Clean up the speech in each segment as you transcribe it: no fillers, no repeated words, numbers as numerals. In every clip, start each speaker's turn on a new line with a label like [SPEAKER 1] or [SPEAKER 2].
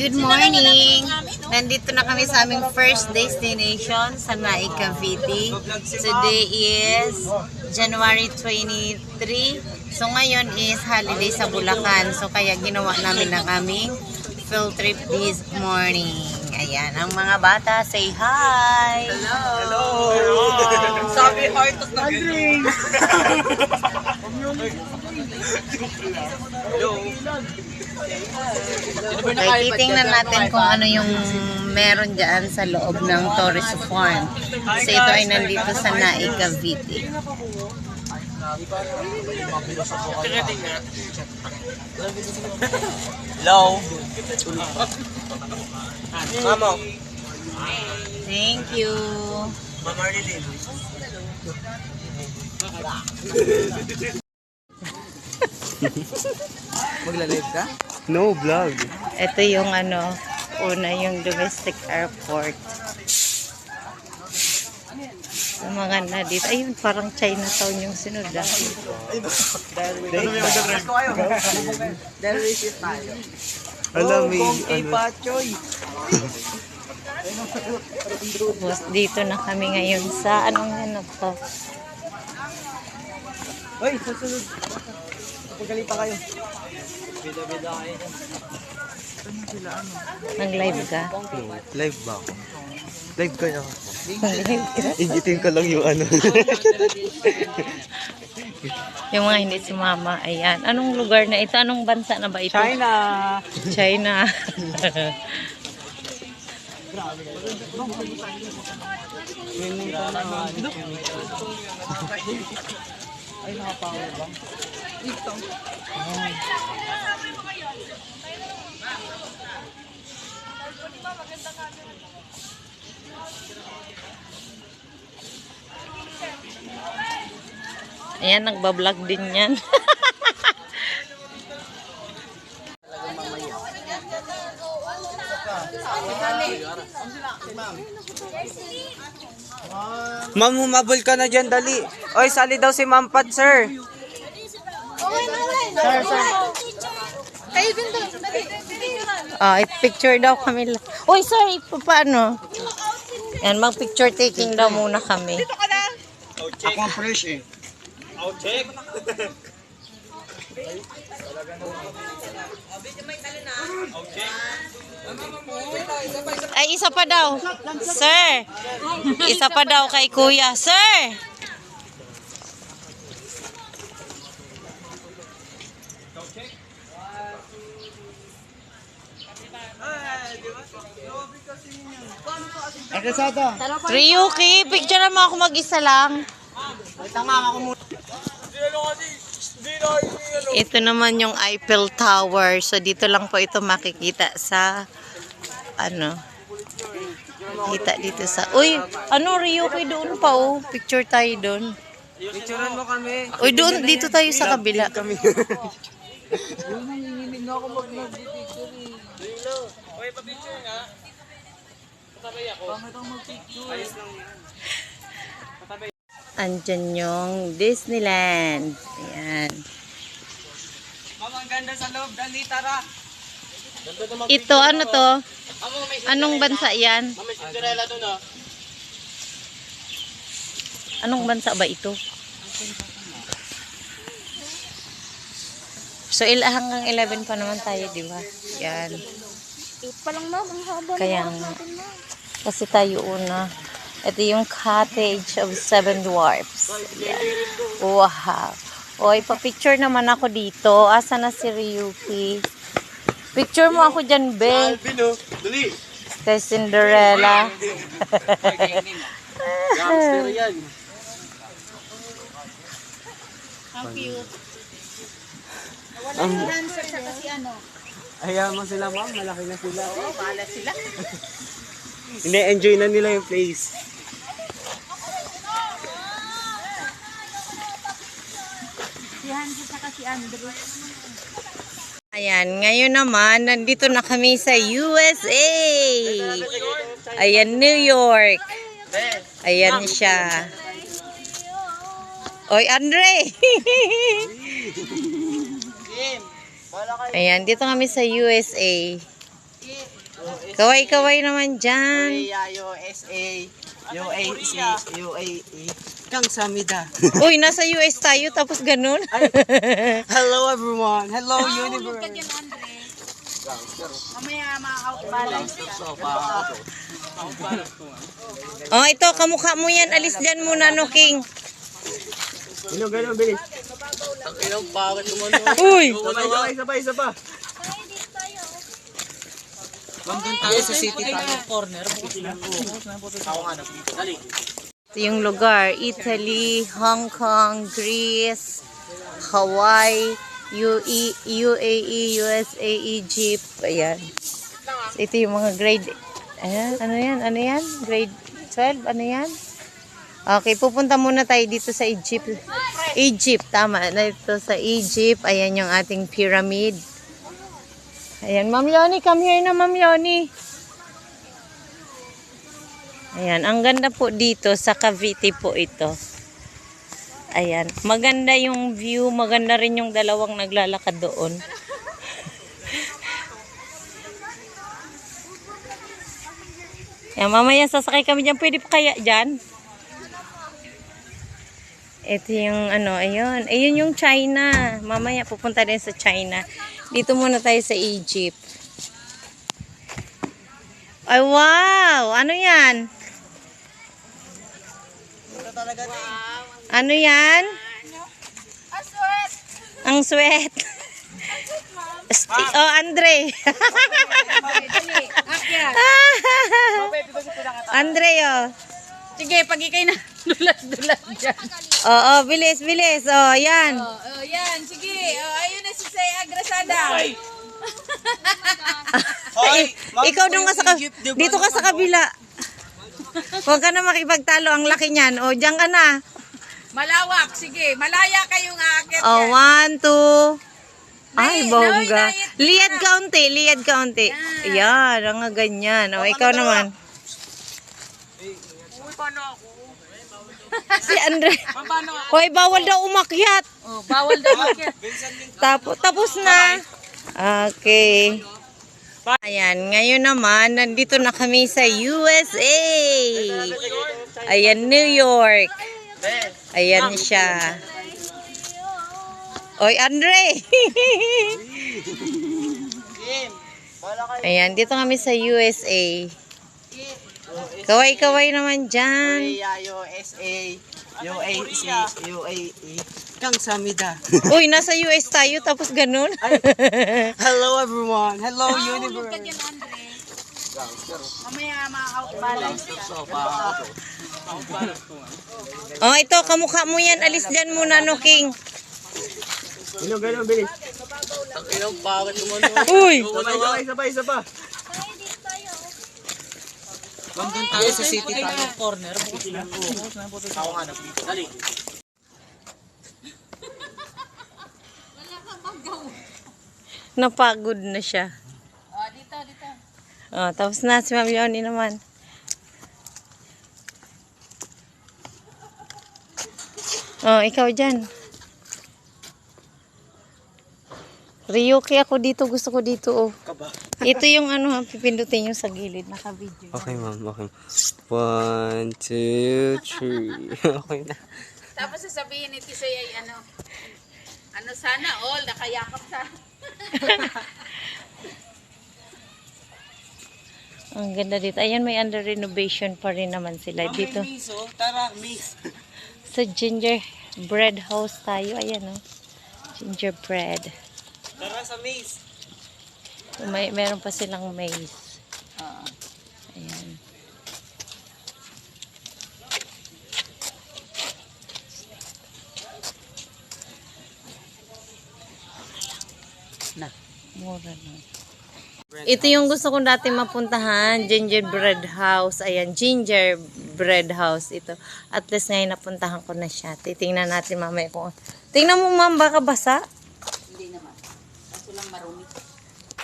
[SPEAKER 1] Good morning! Nandito na kami sa aming first destination sa Naik, Cavite. Today is January 23. So ngayon is holiday sa Bulacan. So kaya ginawa namin ang aming field trip this morning. Ayan, ang mga bata, say hi!
[SPEAKER 2] Hello! Sabi heart of Andre!
[SPEAKER 1] Okay, titingnan natin kung ano yung meron dyan sa loob ng Torres Farm. So ito ay nandito sa Naik, Cavite.
[SPEAKER 2] Hello! Mamo!
[SPEAKER 1] Thank you!
[SPEAKER 2] Mama Arlene! Magla-live ka?
[SPEAKER 3] No vlog.
[SPEAKER 1] Ito yung una yung domestic airport. Sa mga na dito. Ayun, parang Chinatown yung sunod.
[SPEAKER 2] Dahil racist tayo.
[SPEAKER 3] Alam mo
[SPEAKER 2] Kay Pachoy!
[SPEAKER 1] Tapos dito na kami ngayon sa anong to?
[SPEAKER 2] Hoy, susunod. Pagkalita kayo. Bida-bida kayo.
[SPEAKER 1] Nag-live ka?
[SPEAKER 3] live ba ako? Live kaya ako.
[SPEAKER 1] Nag-live ka?
[SPEAKER 3] Ingitin ko lang yung
[SPEAKER 1] Yung mga hindi sumama. Ayan. Anong lugar na ito? Anong bansa na ba ito?
[SPEAKER 2] China!
[SPEAKER 1] China.
[SPEAKER 2] Ay, nakapower ba? Ito.
[SPEAKER 1] Ayan, nagbablog din yan.
[SPEAKER 2] Ma'am, humabol ka na dyan, dali. Oy, sali daw si Ma'am Pat, sir. Sir.
[SPEAKER 4] Kayo din doon.
[SPEAKER 1] Ah, picture daw kami. Uy, sorry, paano? Yan, mag-picture taking daw muna kami.
[SPEAKER 2] Ako ang fresh eh. Check.
[SPEAKER 1] Ay, isa pa daw. Sir. Isa pa daw kay kuya. Sir. Ryuki, picture naman ako mag-isa lang. Ito naman yung Eiffel Tower. So, dito lang po ito makikita sa kita dito sa Ryuki doon pa picture tayo doon.
[SPEAKER 2] Picturean mo kami.
[SPEAKER 1] Uy, doon dito tayo sa kabila.
[SPEAKER 2] Nanginginig na ako mag-picture eh. Uy, pa-picture nga. Patabay ako. Pangit ang mag-picture. Ayos lang yan.
[SPEAKER 1] Andyan yung Disneyland. Ayan.
[SPEAKER 2] Mama, ang ganda sa loob. Dali, tara.
[SPEAKER 1] Ito, ano to? Anong bansa yan?
[SPEAKER 2] Mama, Cinderella doon ah.
[SPEAKER 1] Anong bansa ba ito? So, hanggang 11 pa naman tayo, di ba? Yan.
[SPEAKER 4] Pa lang ma'am, ang haba.
[SPEAKER 1] Kaya nga. Kasi tayo una. Ito yung Cottage of Seven Dwarfs. Yan. Wow. Oy, pa-picture naman ako dito. Asa na si Ryuki? Picture mo ako dyan, be.
[SPEAKER 2] Dali.
[SPEAKER 1] Kay Cinderella.
[SPEAKER 2] Gangster yan.
[SPEAKER 4] Ang cute. Wala yung dancer siya kasi
[SPEAKER 2] Ayaw mo sila, ma'am. Malaki na sila.
[SPEAKER 4] Oo, bahala sila.
[SPEAKER 3] Ine-enjoy na nila yung place.
[SPEAKER 4] Si Hanji siya si Andrew.
[SPEAKER 1] Ayan, ngayon naman, nandito na kami sa USA. Ayan, New York. Ayan siya. Oy, Andre! Ayan, dito kami sa USA. Kaway-kaway naman dyan.
[SPEAKER 3] Korea, USA, UAC, UAE. Kang samida.
[SPEAKER 1] Uy, nasa US tayo tapos ganun.
[SPEAKER 3] Hello everyone. Hello
[SPEAKER 4] Hulog
[SPEAKER 3] universe.
[SPEAKER 4] ka dyan, Andre. Mamaya ma-outbalance ka.
[SPEAKER 1] Oh, ito, kamukha mo yan. Alis dyan muna, no, King.
[SPEAKER 3] Ganun, bilis.
[SPEAKER 1] Uy!
[SPEAKER 3] Sabay, isa pa. Hanggang tayo sa city tayo.
[SPEAKER 1] Ito yung lugar. Italy, Hong Kong, Greece, Hawaii, UAE, USA, Egypt. Ayan. So, ito yung mga grade. Ayan, ano yan? Grade 12, ano yan? Okay, pupunta muna tayo dito sa Egypt. Egypt, tama. Dito sa Egypt. Ayan yung ating pyramid. Ayan, Ma'am Yoni, come here na, Ma'am Yoni. Ayan, ang ganda po dito sa Cavite po ito. Ayan, maganda yung view, maganda rin yung dalawang naglalakad doon. Ayan, mamaya sasakay kami dyan. Pwede pa kaya dyan? Ito yung ano, ayun. Ayun yung China. Mamaya pupunta din sa China. Dito muna tayo sa Egypt. Ay, wow! Ano yan? Ano yan? Ang sweat. Oh, Andre. Andre, oh.
[SPEAKER 4] Sige, pag ikay na dulas-dulas dyan.
[SPEAKER 1] Oo, bilis, bilis. Oh, yan.
[SPEAKER 4] Oh, yan, sige. Oh, ayun na si Say Agrasada.
[SPEAKER 1] Ikaw doon ka sa dito ka sa kabila. Huwag ka na makipagtalo, ang laki niyan. O, diyan ka na.
[SPEAKER 4] Malawak, sige. Malaya kayong aakit
[SPEAKER 1] O, 1, 2. Ay, bongga.
[SPEAKER 4] Nay,
[SPEAKER 1] Liad kaunti, liad kaunti. Ayan, ang ganyan. O, ikaw naman. Si Andre. Hoy, bawal daw umakyat.
[SPEAKER 4] Oh, bawal daw akyat.
[SPEAKER 1] Tapos na. Okay. Ayan, ngayon naman, nandito na kami sa USA. Ayan, New York. Ayan siya. Oy, Andre. Ayan, dito kami sa USA. Kaway-kaway naman dyan.
[SPEAKER 3] Korea, USA, UAC, UAE. Kang samida.
[SPEAKER 1] Uy, nasa US tayo tapos ganun.
[SPEAKER 3] Hello everyone. Hello
[SPEAKER 4] Hulog ka
[SPEAKER 3] universe.
[SPEAKER 4] dyan, Andre. Mamaya ma-outbalance ka.
[SPEAKER 1] Oh, ito, kamukha mo yan. Alis dyan muna, no, King.
[SPEAKER 3] Ganun, bilis.
[SPEAKER 1] Uy!
[SPEAKER 3] Sabay, isa pa. Hanggang tayo sa city tayo.
[SPEAKER 1] Napagod na siya.
[SPEAKER 4] Oh, dito, dito.
[SPEAKER 1] Oh, tapos na si Ma'am Yoni naman. Oh, ikaw dyan. Ryuki ako dito. Gusto ko dito, oh. Ito yung ano, pipindutin yung sa gilid. Naka-video.
[SPEAKER 3] Okay, ma'am. Okay. 1, 2, 3. Okay na.
[SPEAKER 4] Tapos sasabihin ni Tisay ay ano sana all, nakayakap sa.
[SPEAKER 1] Ang ganda dito. Ayan, may under renovation pa rin naman sila dito.
[SPEAKER 3] Tara, miss.
[SPEAKER 1] Sa gingerbread house tayo. Ayan, oh. Gingerbread.
[SPEAKER 3] Tara sa miss.
[SPEAKER 1] Meron pa silang maze. Ayan. Mura na. Ito yung gusto kong dati mapuntahan, gingerbread house. Ayan, gingerbread house ito. At least ngayon napuntahan ko na siya. Titingnan natin mamaya kung... Tingnan mo, ma'am, baka basa?
[SPEAKER 4] Hindi naman. Kaso lang marumi.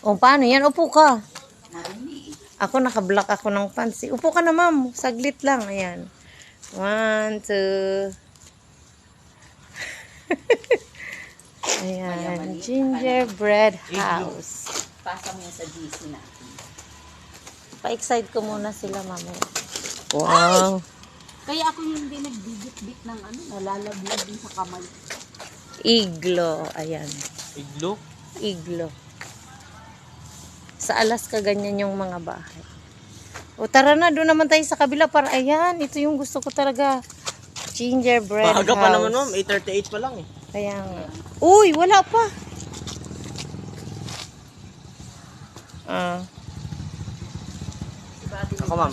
[SPEAKER 1] O, paano yan? Upo ka.
[SPEAKER 4] Marumi.
[SPEAKER 1] Ako, nakablock ako ng pansi. Upo ka na, ma'am. Saglit lang. Ayan. 1, 2. Ayan. Gingerbread house.
[SPEAKER 4] Pasa mo yan sa GC natin.
[SPEAKER 1] Pa-excite ko muna sila mamaya. Wow.
[SPEAKER 4] Kaya ako yung hindi nagbibit-bit ng ano, nalalaglag din sa kamay.
[SPEAKER 1] Iglo. Ayan.
[SPEAKER 3] Iglo?
[SPEAKER 1] Iglo. Sa Alaska, ganyan yung mga bahay. O tara na, doon naman tayo sa kabila para ayan, ito yung gusto ko talaga. Gingerbread
[SPEAKER 3] Maaga
[SPEAKER 1] house.
[SPEAKER 3] pa naman ma'am, 8:38 pa lang eh.
[SPEAKER 1] Kaya nga. Uy, wala pa. Ah,
[SPEAKER 3] Ako ma'am.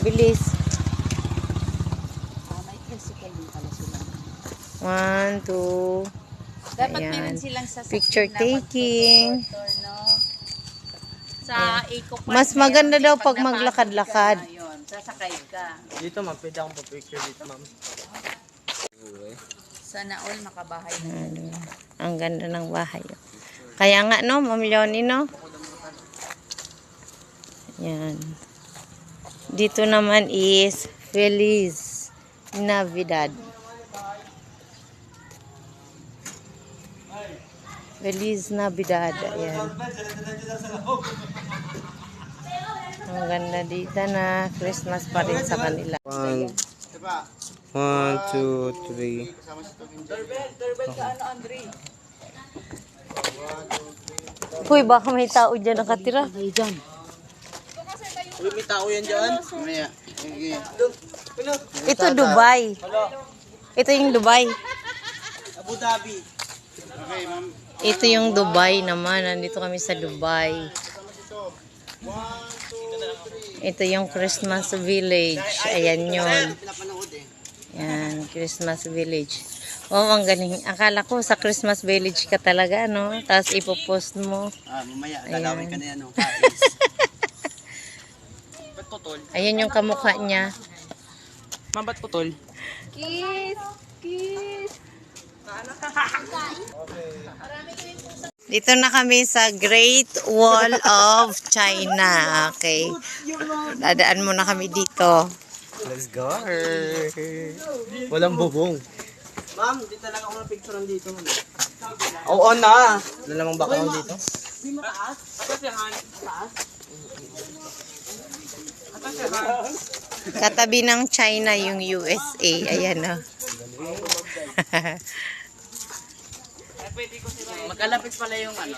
[SPEAKER 1] bilis.
[SPEAKER 4] May tricycle din pala sila.
[SPEAKER 1] 1, 2.
[SPEAKER 4] Dapat
[SPEAKER 1] Ayan.
[SPEAKER 4] meron silang sasakyan
[SPEAKER 1] Picture
[SPEAKER 4] na
[SPEAKER 1] taking.
[SPEAKER 4] magtutor, no? Sa Eco Park.
[SPEAKER 1] Mas
[SPEAKER 4] meron
[SPEAKER 1] maganda
[SPEAKER 4] din
[SPEAKER 1] daw
[SPEAKER 4] pag
[SPEAKER 1] pag maglakad-lakad.
[SPEAKER 4] napagod ka na, yun, sasakay ka.
[SPEAKER 3] Dito ma'am, pwede akong pa-picture dito ma'am.
[SPEAKER 4] Sana all makabahay na.
[SPEAKER 1] Ano, ang ganda ng bahay. Oh. Kaya nga, no, Ma'am Leonie, no? Yan. Dito naman is Feliz Navidad. Feliz Navidad. Ayan. Ang ganda dito na Christmas pa rin sa kanila.
[SPEAKER 3] 1, 2, 3.
[SPEAKER 4] Doorbell ka ano, Andre?
[SPEAKER 1] Uy, baka may tao dyan nakatira.
[SPEAKER 3] Uy, may tao yan dyan.
[SPEAKER 1] Ito Dubai. Ito yung Dubai.
[SPEAKER 3] Abu Dhabi.
[SPEAKER 1] Ito yung Dubai naman. Nandito kami sa Dubai. Ito yung Christmas Village. Ayan yun. Yan, Christmas Village. Oh, ang galing. Akala ko sa Christmas Village ka talaga, no? Tapos ipopost mo.
[SPEAKER 2] Mamaya,
[SPEAKER 1] lalawin
[SPEAKER 2] ka na yan, no?
[SPEAKER 3] Ba't putol?
[SPEAKER 1] Ayan yung kamukha niya.
[SPEAKER 3] Ma'am, ba't putol?
[SPEAKER 4] Kiss! Kiss!
[SPEAKER 1] Dito na kami sa Great Wall of China. Okay. Dadaan muna kami dito.
[SPEAKER 3] Let's go. Walang bubong. Ma'am, di talaga ako na picture dito. Oo na. Lalamang background dito.
[SPEAKER 1] Katabi ng China yung USA. Ayan o.
[SPEAKER 2] Magkalapit pala yung ano.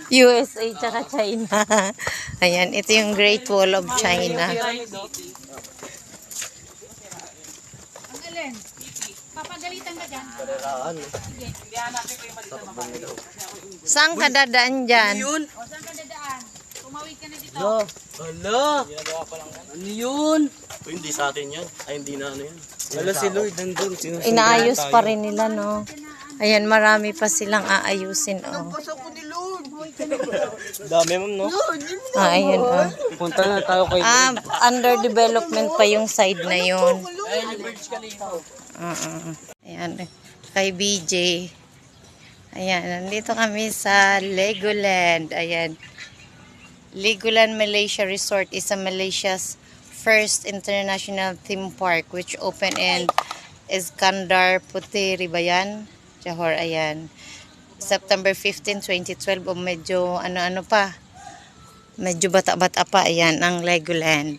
[SPEAKER 1] USA tsaka China. Ayan, ito yung Great Wall of China.
[SPEAKER 4] Ang alin? Papagalitan ka dyan?
[SPEAKER 1] Saan ka dadaan dyan?
[SPEAKER 4] O, saan ka dadaan? Tumawid ka na dito.
[SPEAKER 3] Hala. Ano yun? Hindi sa atin yan. Ay, hindi na ano yan. Hala si Lloyd nandun.
[SPEAKER 1] Inaayos pa rin nila, no? Ayan, marami pa silang aayusin, oh.
[SPEAKER 3] Dami ma'am, no?
[SPEAKER 1] Ayan, oh.
[SPEAKER 3] Punta na tayo kay
[SPEAKER 1] Under development pa yung side na yun. Ayan, kay BJ. Ayan, nandito kami sa Legoland. Ayan. Legoland Malaysia Resort is a Malaysia's first international theme park which opened in Iskandar Puteri ba yan? Johor, ayan. September 15, 2012 o medyo ano-ano pa. Medyo bata-bata pa. Ayan, ang Legoland.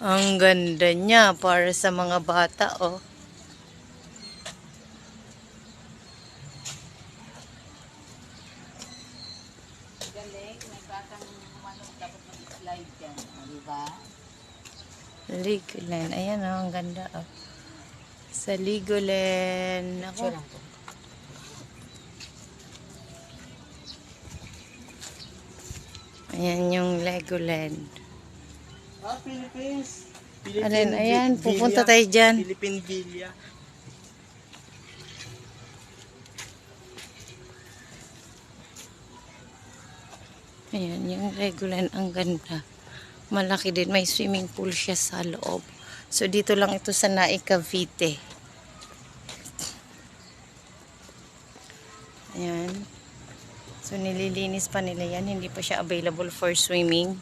[SPEAKER 1] Ang ganda niya para sa mga bata, oh.
[SPEAKER 4] Galing, may batang manok dapat mag-slide dyan. Diba?
[SPEAKER 1] Legoland. Ayan, oh, ang ganda, oh. Sa Legoland. Ako. Ayan yung Legoland.
[SPEAKER 3] Philippines.
[SPEAKER 1] Alin, ayan, pupunta tayo dyan.
[SPEAKER 3] Philippine Villa.
[SPEAKER 1] Ayan, yung Legoland, ang ganda. Malaki din, may swimming pool siya sa loob. So, dito lang ito sa Naik, Cavite. Ayan. So, nililinis pa nila yan. Hindi pa siya available for swimming.